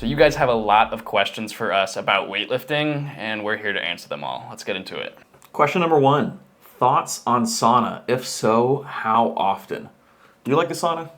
So you guys have a lot of questions for us about weightlifting, and we're here to answer them all. Let's get into it. Question number 1, thoughts on sauna? If so, how often? Do you like the sauna?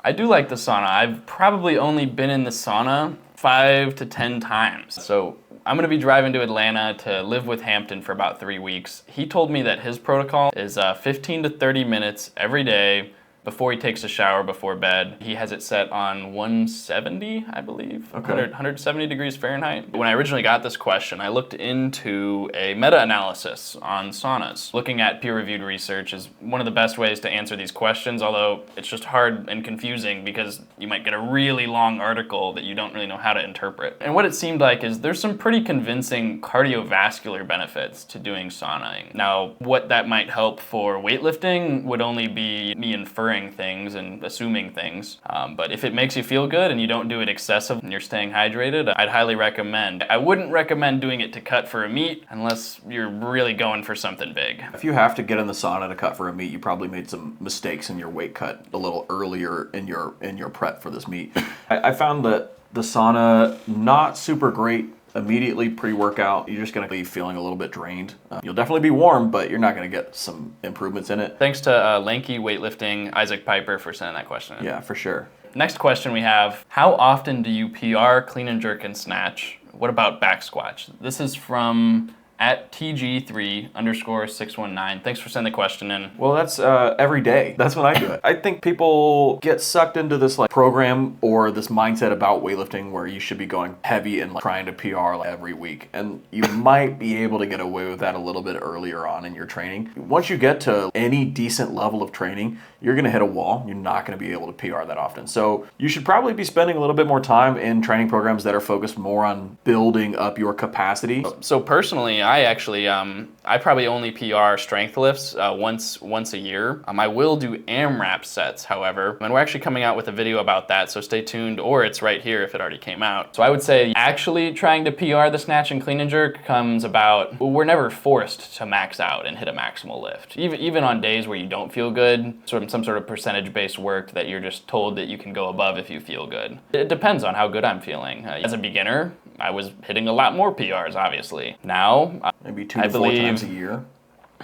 I do like the sauna. I've probably only been in the sauna 5 to 10 times. So I'm going to be driving to Atlanta to live with Hampton for about 3 weeks. He told me that his protocol is 15 to 30 minutes every day before he takes a shower before bed. He has it set on 170, I believe, 170 degrees Fahrenheit. When I originally got this question, I looked into a meta-analysis on saunas. Looking at peer-reviewed research is one of the best ways to answer these questions, although it's just hard and confusing because you might get a really long article that you don't really know how to interpret. And what it seemed like is there's some pretty convincing cardiovascular benefits to doing sauning. Now, what that might help for weightlifting would only be me inferring things and assuming things. But if it makes you feel good and you don't do it excessive and you're staying hydrated, I'd highly recommend. I wouldn't recommend doing it to cut for a meet unless you're really going for something big. If you have to get in the sauna to cut for a meet, you probably made some mistakes in your weight cut a little earlier in your prep for this meet. I found that the sauna, not super great immediately pre-workout. You're just going to be feeling a little bit drained. You'll definitely be warm, but you're not going to get some improvements in it. Thanks to Lackey Weightlifting, Isaac Piper, for sending that question in. Yeah, for sure. Next question we have, how often do you PR, clean and jerk, and snatch? What about back squats? This is from at TG3_619. Thanks for sending the question in. Well, that's every day. That's when I do it. I think people get sucked into this program or this mindset about weightlifting where you should be going heavy and trying to PR every week. And you might be able to get away with that a little bit earlier on in your training. Once you get to any decent level of training, you're going to hit a wall. You're not going to be able to PR that often. So you should probably be spending a little bit more time in training programs that are focused more on building up your capacity. So personally, I actually, I probably only PR strength lifts once a year. I will do AMRAP sets, however, and we're actually coming out with a video about that, so stay tuned, or it's right here if it already came out. So I would say actually trying to PR the snatch and clean and jerk comes about, we're never forced to max out and hit a maximal lift. Even on days where you don't feel good, some sort of percentage-based work that you're just told that you can go above if you feel good. It depends on how good I'm feeling. As a beginner, I was hitting a lot more PRs, obviously. Now, maybe 2 to 4 times a year.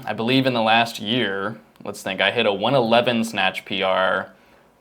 I believe in the last year, let's think, I hit a 111 snatch PR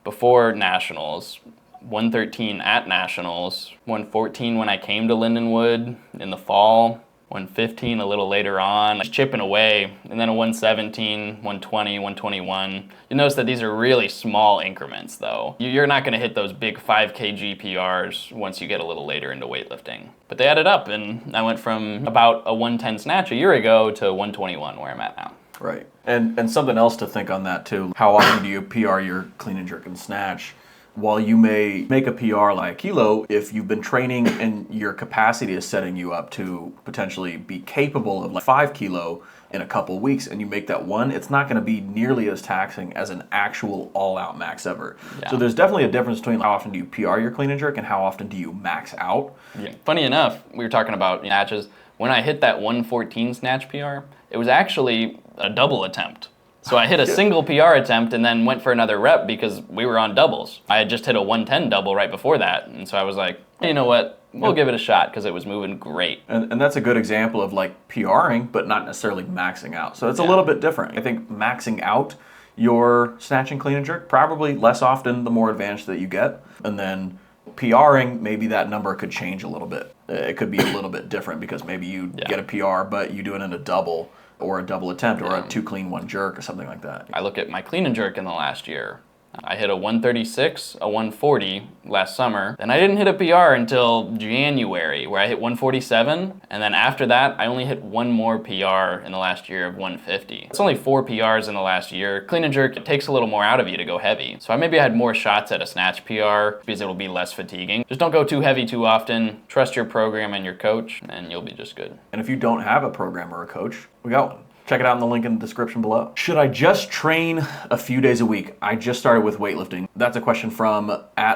before nationals, 113 at nationals, 114 when I came to Lindenwood in the fall, 115 a little later on, just chipping away, and then a 117, 120, 121. You notice that these are really small increments though. You're not gonna hit those big 5 kg PRs once you get a little later into weightlifting. But they added up and I went from about a 110 snatch a year ago to 121 where I'm at now. Right. And something else to think on that too. How often do you PR your clean and jerk and snatch? While you may make a PR like a kilo, if you've been training and your capacity is setting you up to potentially be capable of 5 kilo in a couple weeks and you make that one, it's not going to be nearly as taxing as an actual all-out max ever. Yeah. So there's definitely a difference between how often do you PR your clean and jerk and how often do you max out. Yeah. Funny enough, we were talking about snatches. When I hit that 114 snatch PR, it was actually a double attempt. So I hit a single PR attempt and then went for another rep because we were on doubles. I had just hit a 110 double right before that. And so I was like, hey, you know what? We'll give it a shot because it was moving great. And that's a good example of PRing, but not necessarily maxing out. So it's a little bit different. I think maxing out your snatch and clean and jerk, probably less often the more advanced that you get. And then PRing, maybe that number could change a little bit. It could be a little bit different because maybe you get a PR, but you do it in a double or a double attempt or a 2 clean 1 jerk or something like that. I look at my clean and jerk in the last year. I hit a 136, a 140 last summer. Then I didn't hit a PR until January where I hit 147. And then after that, I only hit one more PR in the last year of 150. It's only 4 PRs in the last year. Clean and jerk, it takes a little more out of you to go heavy. So maybe I had more shots at a snatch PR because it'll be less fatiguing. Just don't go too heavy too often. Trust your program and your coach and you'll be just good. And if you don't have a program or a coach, we got one. Check it out in the link in the description below. Should I just train a few days a week? I just started with weightlifting. That's a question from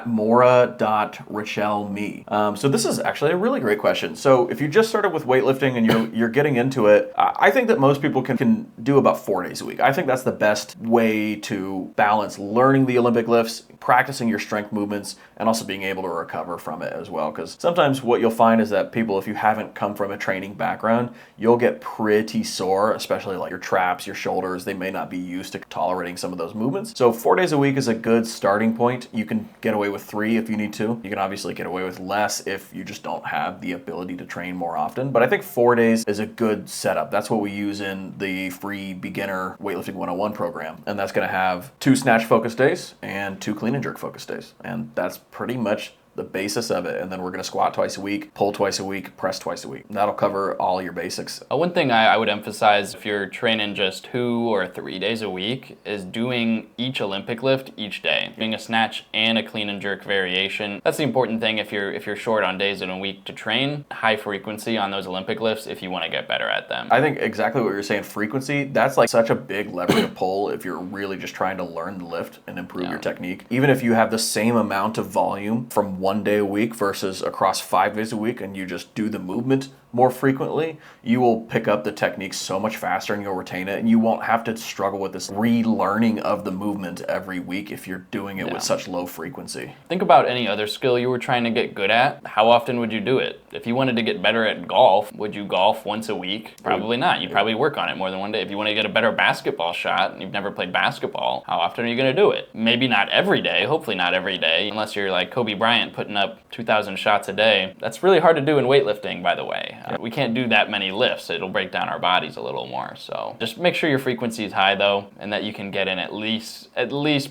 @mora.richelme. So this is actually a really great question. So if you just started with weightlifting and you're getting into it, I think that most people can do about 4 days a week. I think that's the best way to balance learning the Olympic lifts, practicing your strength movements, and also being able to recover from it as well. Because sometimes what you'll find is that people, if you haven't come from a training background, you'll get pretty sore, especially like your traps, your shoulders. They may not be used to tolerating some of those movements. So 4 days a week is a good starting point. You can get away with 3 if you need to. You can obviously get away with less if you just don't have the ability to train more often. But I think 4 days is a good setup. That's what we use in the free beginner weightlifting 101 program. And that's going to have 2 snatch focus days and 2 clean and jerk focus days. And that's pretty much the basis of it. And then we're going to squat twice a week, pull twice a week, press twice a week. That'll cover all your basics. One thing I would emphasize if you're training just 2 or 3 days a week is doing each Olympic lift each day. Doing a snatch and a clean and jerk variation. That's the important thing if you're short on days in a week to train. High frequency on those Olympic lifts if you want to get better at them. I think exactly what you're saying, frequency, that's like such a big lever to pull if you're really just trying to learn the lift and improve your technique. Even if you have the same amount of volume from 1 day a week versus across 5 days a week and you just do the movement more frequently, you will pick up the technique so much faster and you'll retain it, and you won't have to struggle with this relearning of the movement every week if you're doing it with such low frequency. Think about any other skill you were trying to get good at. How often would you do it? If you wanted to get better at golf, would you golf once a week? Probably not. You'd probably work on it more than 1 day. If you want to get a better basketball shot and you've never played basketball, how often are you going to do it? Maybe not every day, hopefully not every day, unless you're like Kobe Bryant putting up 2,000 shots a day. That's really hard to do in weightlifting, by the way. We can't do that many lifts. It'll break down our bodies a little more. So just make sure your frequency is high though, and that you can get in at least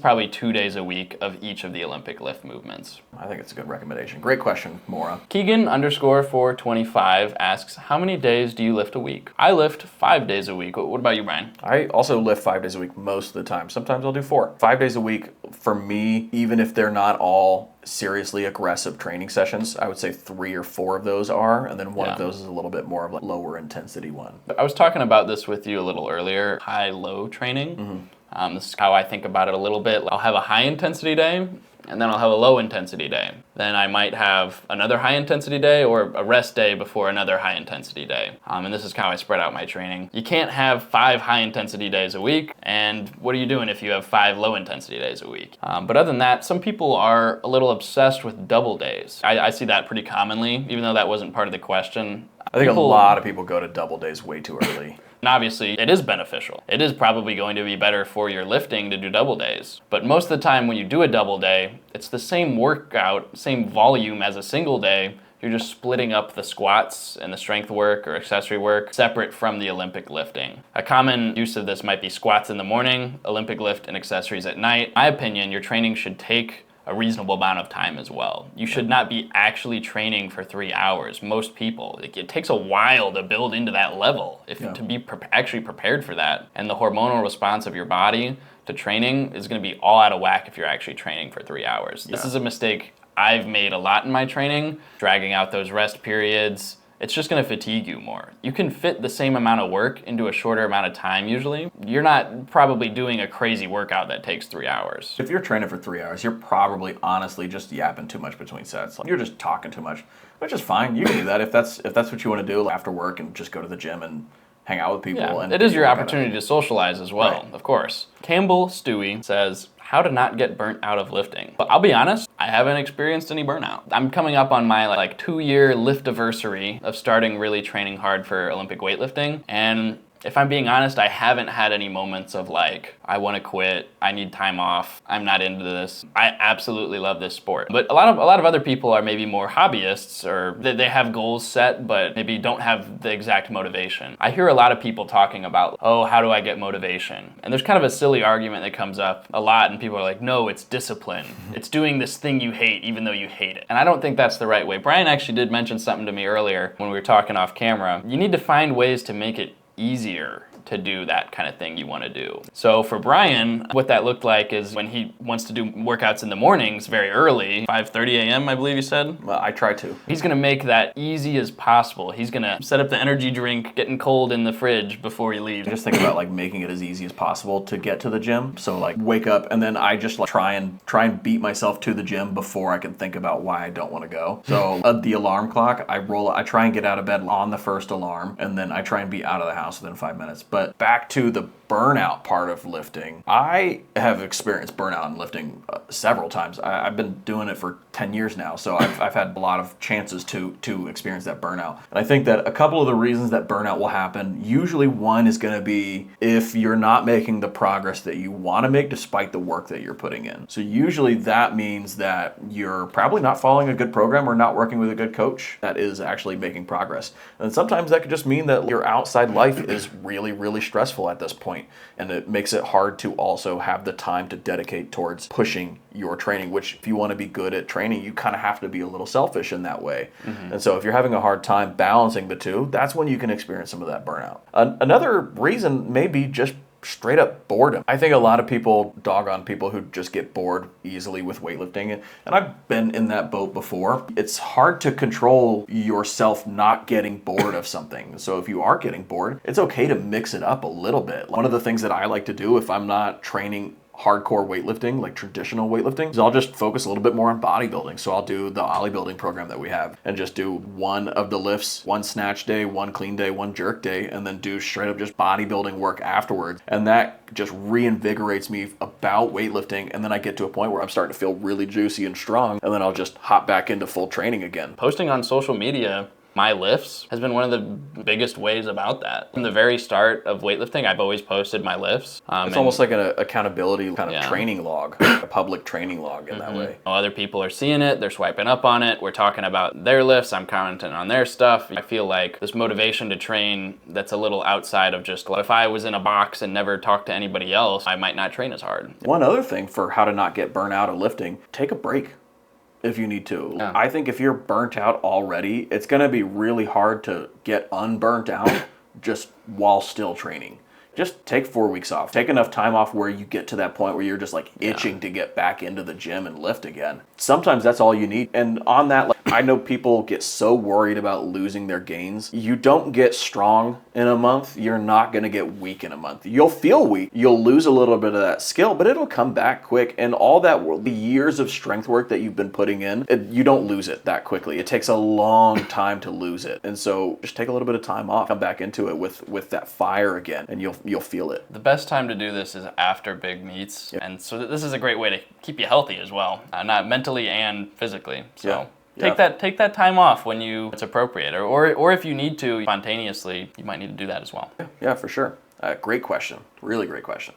probably 2 days a week of each of the Olympic lift movements. I think it's a good recommendation. Great question, Mora. Keegan_425 asks, how many days do you lift a week? I lift 5 days a week. What about you, Brian? I also lift 5 days a week most of the time. Sometimes I'll do 4. 5 days a week for me, even if they're not all seriously aggressive training sessions, I would say 3 or 4 of those are, and then one of those is a little bit more of a lower intensity one. I was talking about this with you a little earlier, high-low training. This is how I think about it a little bit. I'll have a high intensity day, and then I'll have a low intensity day. Then I might have another high intensity day or a rest day before another high intensity day. And this is how I spread out my training. You can't have 5 high intensity days a week, and what are you doing if you have 5 low intensity days a week? But other than that, some people are a little obsessed with double days. I see that pretty commonly, even though that wasn't part of the question. I think a lot of people go to double days way too early. And obviously, it is beneficial. It is probably going to be better for your lifting to do double days. But most of the time when you do a double day, it's the same workout, same volume as a single day. You're just splitting up the squats and the strength work or accessory work separate from the Olympic lifting. A common use of this might be squats in the morning, Olympic lift, and accessories at night. In my opinion, your training should take a reasonable amount of time as well. You should not be actually training for 3 hours. Most people, it takes a while to build into that level to be actually prepared for that. And the hormonal response of your body to training is gonna be all out of whack if you're actually training for 3 hours. This is a mistake I've made a lot in my training, dragging out those rest periods. It's just gonna fatigue you more. You can fit the same amount of work into a shorter amount of time usually. You're not probably doing a crazy workout that takes 3 hours. If you're training for 3 hours, you're probably honestly just yapping too much between sets. Like, you're just talking too much, which is fine. You can do that if that's what you want to do after work and just go to the gym and hang out with people. Yeah, and it is your opportunity to socialize as well, of course. Campbell Stewie says, how to not get burnt out of lifting. But I'll be honest, I haven't experienced any burnout. I'm coming up on my 2-year liftiversary of starting really training hard for Olympic weightlifting, and if I'm being honest, I haven't had any moments of I want to quit, I need time off, I'm not into this. I absolutely love this sport. But a lot of other people are maybe more hobbyists, or they have goals set, but maybe don't have the exact motivation. I hear a lot of people talking about, oh, how do I get motivation? And there's kind of a silly argument that comes up a lot, and people are like, no, it's discipline. It's doing this thing you hate, even though you hate it. And I don't think that's the right way. Brian actually did mention something to me earlier when we were talking off camera. You need to find ways to make it easier to do that kind of thing you want to do. So for Brian, what that looked like is when he wants to do workouts in the mornings very early, 5:30 a.m. I believe you said. Well, I try to. He's gonna make that easy as possible. He's gonna set up the energy drink getting cold in the fridge before he leaves. Just think about like making it as easy as possible to get to the gym. So like wake up and then I just like try and beat myself to the gym before I can think about why I don't want to go. So the alarm clock, I try and get out of bed on the first alarm, and then I try and be out of the house within 5 minutes. But back to the burnout part of lifting. I have experienced burnout in lifting several times. I've been doing it for 10 years now, so I've had a lot of chances to experience that burnout. And I think that a couple of the reasons that burnout will happen, usually one is going to be if you're not making the progress that you want to make despite the work that you're putting in. So usually that means that you're probably not following a good program or not working with a good coach that is actually making progress. And sometimes that could just mean that your outside life is really, really stressful at this point. And it makes it hard to also have the time to dedicate towards pushing your training, which if you want to be good at training, you kind of have to be a little selfish in that way. Mm-hmm. And so if you're having a hard time balancing the two, that's when you can experience some of that burnout. Another reason may be just straight up boredom. I think a lot of people dog on people who just get bored easily with weightlifting, and I've been in that boat before. It's hard to control yourself not getting bored of something. So if you are getting bored, it's okay to mix it up a little bit. One of the things that I like to do if I'm not training hardcore weightlifting, like traditional weightlifting, is I'll just focus a little bit more on bodybuilding. So I'll do the Ollie building program that we have and just do one of the lifts, one snatch day, one clean day, one jerk day, and then do straight up just bodybuilding work afterwards. And that just reinvigorates me about weightlifting. And then I get to a point where I'm starting to feel really juicy and strong. And then I'll just hop back into full training again. Posting on social media my lifts has been one of the biggest ways about that. From the very start of weightlifting, I've always posted my lifts. It's almost like an accountability kind of training log, a public training log in that way. Other people are seeing it, they're swiping up on it, we're talking about their lifts, I'm commenting on their stuff. I feel like this motivation to train that's a little outside of just, if I was in a box and never talked to anybody else, I might not train as hard. One other thing for how to not get burnt out of lifting, take a break if you need to. Yeah. I think if you're burnt out already, it's going to be really hard to get unburnt out just while still training. Just take 4 weeks off. Take enough time off where you get to that point where you're just like itching to get back into the gym and lift again. Sometimes that's all you need. And on that, like, I know people get so worried about losing their gains. You don't get strong in a month. You're not going to get weak in a month. You'll feel weak. You'll lose a little bit of that skill, but it'll come back quick. And all that, the years of strength work that you've been putting in, you don't lose it that quickly. It takes a long time to lose it. And so just take a little bit of time off, come back into it with that fire again, and you'll feel it. The best time to do this is after big meets. Yep. And so this is a great way to keep you healthy as well, not mentally and physically. So take that time off when it's appropriate, or if you need to spontaneously, you might need to do that as well. Yeah, for sure. Great question. Really great question.